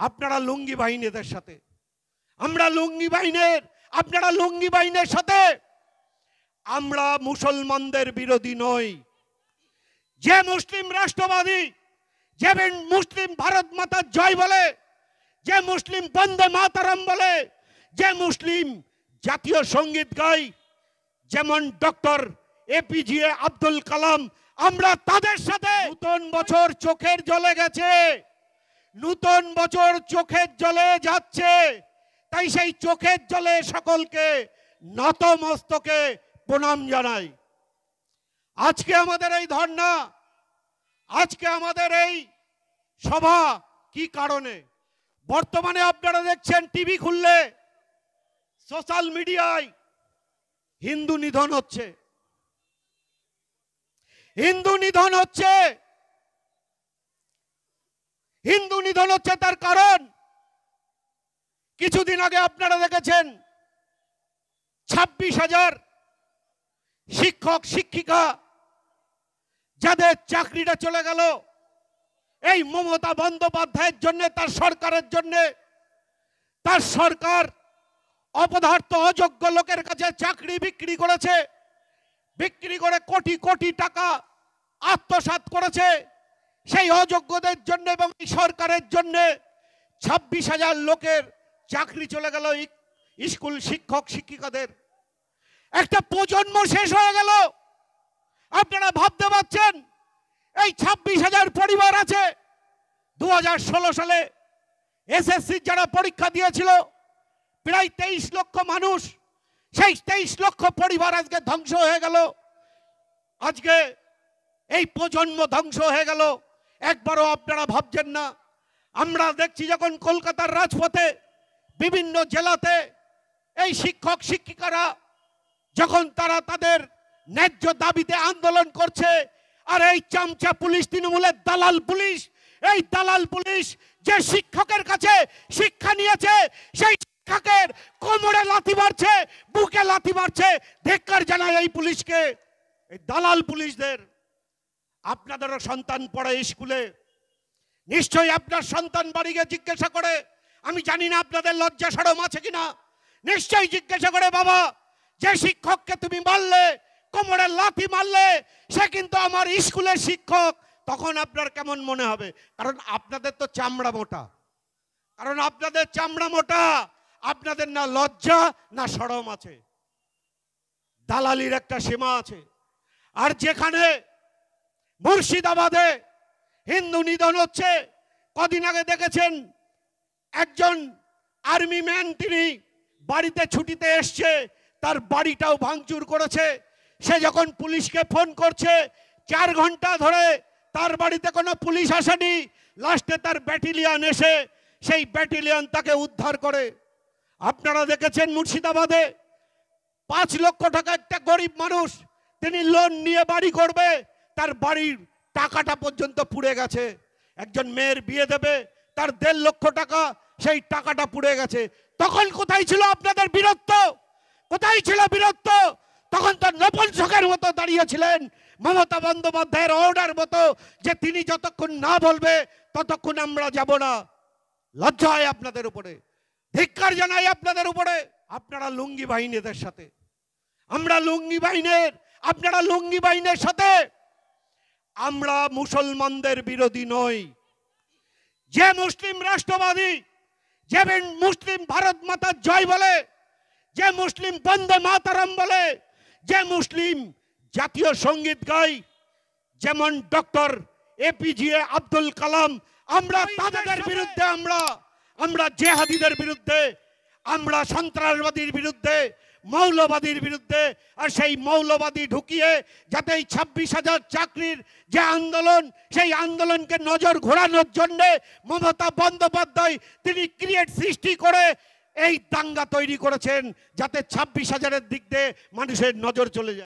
আপনারা লুঙ্গি বাহিনীদের সাথে, আমরা লুঙ্গি বাহিনীর, আপনারা লুঙ্গি বাহিনীর সাথে। আমরা মুসলমানদের বিরোধী নই। যে মুসলিম রাষ্ট্রবাদী, যে মুসলিম ভারত মাতার জয় বলে, যে মুসলিম বন্দে মাতারাম বলে, যে মুসলিম জাতীয় সঙ্গীত গায়, যেমন ডক্টর এপিজে আব্দুল কালাম, আমরা তাদের সাথে। নতুন বছর চোখের জলে গেছে, নতুন বছর চোখের জলে যাচ্ছে, তাই সেই চোখের জলে সকলকে নতমস্তকে প্রণাম জানাই। আজকে আমাদের এই ধর্ণা, আজকে আমাদের এই সভা কি কারণে? বর্তমানে আপনারা দেখছেন টিভি খুললে, সোশ্যাল মিডিয়ায় হিন্দু নিধন হচ্ছে, হিন্দু নিধন হচ্ছে, হিন্দু নিধন হচ্ছে। তার কারণ কিছুদিন আগে আপনারা দেখেছেন 26,000 শিক্ষক শিক্ষিকা যাদের চাকরিটা চলে গেল এই মমতা বন্দ্যোপাধ্যায়ের জন্য, তার সরকারের জন্য। তার সরকার অপদার্থ অযোগ্য লোকের কাছে চাকরি বিক্রি করেছে, বিক্রি করে কোটি কোটি টাকা আত্মসাৎ করেছে। সেই অযোগ্যদের জন্য এবং এই সরকারের জন্য 26,000 লোকের চাকরি চলে গেল, স্কুল শিক্ষক শিক্ষিকাদের। একটা প্রজন্ম শেষ হয়ে গেল। আপনারা ভাবতে পারছেন এই 26,000 পরিবার আছে। 2016 সালে এসএসসি যারা পরীক্ষা দিয়েছিল প্রায় 23 লক্ষ মানুষ, সেই 23 লক্ষ পরিবার আজকে ধ্বংস হয়ে গেল। আজকে এই প্রজন্ম ধ্বংস হয়ে গেল, একবারও আপনারা ভাবছেন না। আমরা দেখছি যখন কলকাতার রাজপথে বিভিন্ন জেলাতে এই শিক্ষক শিক্ষিকারা যখন তারা তাদের ন্যায্য দাবিতে আন্দোলন করছে, আর এই চামচা পুলিশ, তৃণমূলের দালাল পুলিশ, এই দালাল পুলিশ যে শিক্ষকের কাছে শিক্ষা নিয়েছে সেই শিক্ষকের কোমরে লাথি মারছে, বুকে লাথি মারছে। ধিক্কার জানায় এই পুলিশকে, এই দালাল পুলিশদের। আপনাদেরও সন্তান পড়ে স্কুলে, নিশ্চয়ই আপনার সন্তান বাড়ি গিয়ে জিজ্ঞাসা করে, আমি জানি না আপনাদের লজ্জা শরম আছে কিনা, নিশ্চয়ই জিজ্ঞাসা করে, বাবা যে শিক্ষককে তুমি মারলে, কোমরে লাথি মারলে, সে কিন্তু আমার স্কুলের শিক্ষক। তখন আপনার কেমন মনে হবে? কারণ আপনাদের তো চামড়া মোটা, কারণ আপনাদের চামড়া মোটা, আপনাদের না লজ্জা না শরম আছে। দালালির একটা সীমা আছে। আর যেখানে মুর্শিদাবাদে হিন্দু নিধন হচ্ছে, কদিন আগে দেখেছেন একজন আর্মি ম্যান, তিনি বাড়িতে ছুটিতে এসছে, তার বাড়িটাও ভাঙচুর করেছে। সে যখন পুলিশকে ফোন করছে, 4 ঘন্টা ধরে তার বাড়িতে কোনো পুলিশ আসেনি। লাস্টে তার ব্যাটালিয়ন এসে সেই ব্যাটালিয়ন তাকে উদ্ধার করে। আপনারা দেখেছেন মুর্শিদাবাদে 5 লক্ষ টাকা একটা গরিব মানুষ, তিনি লোন নিয়ে বাড়ি করবে, তার বাড়ির টাকাটা পর্যন্ত পুড়ে গেছে। একজন মেয়ের বিয়ে দেবে, তার 1.5 লক্ষ টাকা, সেই টাকাটা পুড়ে গেছে। তখন কোথায় ছিল আপনাদের বীরত্ব? কোথায় ছিল বীরত্ব? তখন তো নপুংসকের মতো দাঁড়িয়েছিলেন, মমতা বন্দ্যোপাধ্যায়ের অর্ডার মতো, যে তিনি যতক্ষণ না বলবে ততক্ষণ আমরা যাব না। লজ্জা হয় আপনাদের উপরে, ধিক্কার জানাই আপনাদের উপরে। আপনারা লুঙ্গি বাহিনীদের সাথে, আমরা লুঙ্গি বাহিনীর, আপনারা লুঙ্গি বাহিনীর সাথে। আমরা মুসলমানদের বিরোধী নই। যে মুসলিম রাষ্ট্রবাদী, যে মুসলিম ভারত মাতার জয় বলে, যে মুসলিম বন্দে মাতারাম বলে, যে মুসলিম জাতীয় সঙ্গীত গায়, যেমন ডক্টর এপিজে আব্দুল কালাম, আমরা তাদের বিরুদ্ধে, আমরা জেহাদিদের বিরুদ্ধে, আমরা সন্ত্রাসবাদীর বিরুদ্ধে, মৌলবাদীর বিরুদ্ধে। আর সেই মৌলবাদী ঢুকিয়ে যাতে এই 26,000 চাকরির যে আন্দোলন, সেই আন্দোলনকে নজর ঘোরানোর জন্য মমতা বন্দ্যোপাধ্যায় তিনি সৃষ্টি করে এই দাঙ্গা তৈরি করেছেন, যাতে 26,000-এর দিক দিয়ে মানুষের নজর চলে যায়।